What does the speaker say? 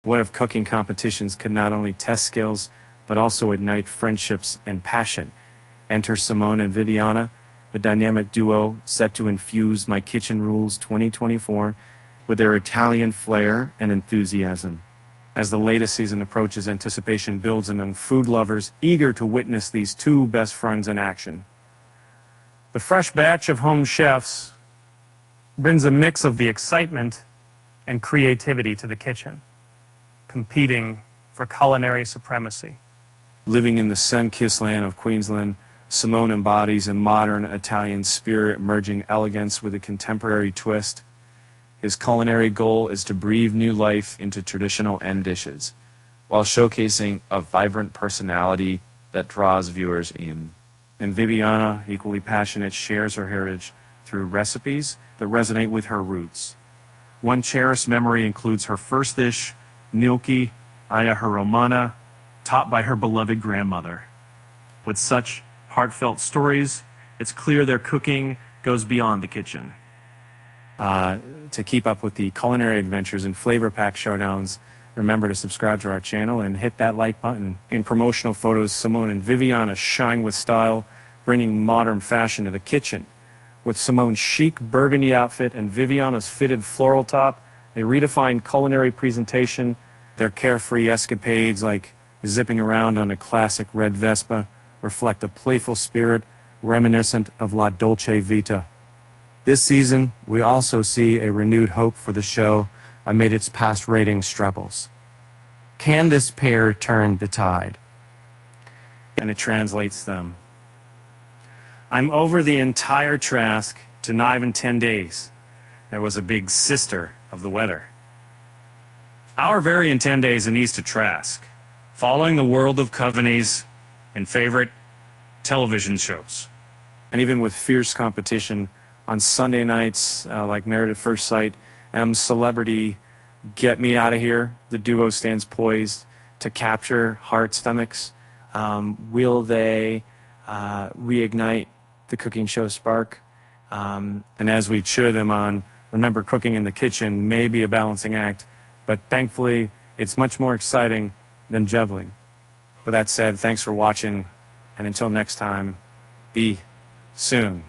What if cooking competitions could not only test skills, but also ignite friendships and passion? Enter Simone and Viviana, the dynamic duo set to infuse My Kitchen Rules 2024 with their Italian flair and enthusiasm. As the latest season approaches, anticipation builds among food lovers eager to witness these two best friends in action. The fresh batch of home chefs brings a mix of the excitement and creativity to the kitchen, competing for culinary supremacy. Living in the sun-kissed land of Queensland, Simone embodies a modern Italian spirit, merging elegance with a contemporary twist. His culinary goal is to breathe new life into traditional end dishes, while showcasing a vibrant personality that draws viewers in. And Viviana, equally passionate, shares her heritage through recipes that resonate with her roots. One cherished memory includes her first dish, gnocchi alla romana, taught by her beloved grandmother. With such heartfelt stories, it's clear their cooking goes beyond the kitchen. To keep up with the culinary adventures and flavor-packed showdowns, remember to subscribe to our channel and hit that like button. In promotional photos, Simone and Viviana shine with style, bringing modern fashion to the kitchen. With Simone's chic burgundy outfit and Viviana's fitted floral top, they redefine culinary presentation. Their carefree escapades, like zipping around on a classic red Vespa, reflect a playful spirit reminiscent of La Dolce Vita. This season, we also see a renewed hope for the show amid its past ratings struggles. Can this pair turn the tide? And it translates them. I'm over the entire Trask to not even 10 days. There was a big sister of the weather. Our variant 10 days in east of Trask, following the world of Coveney's and favorite television shows. And even with fierce competition on Sunday nights, like Married at First Sight, Celebrity, Get Me Out of Here, the duo stands poised to capture heart stomachs. Will they reignite the cooking show spark? And as we cheer them on, remember, cooking in the kitchen may be a balancing act, but thankfully it's much more exciting than juggling. With that said, thanks for watching, and until next time, be soon.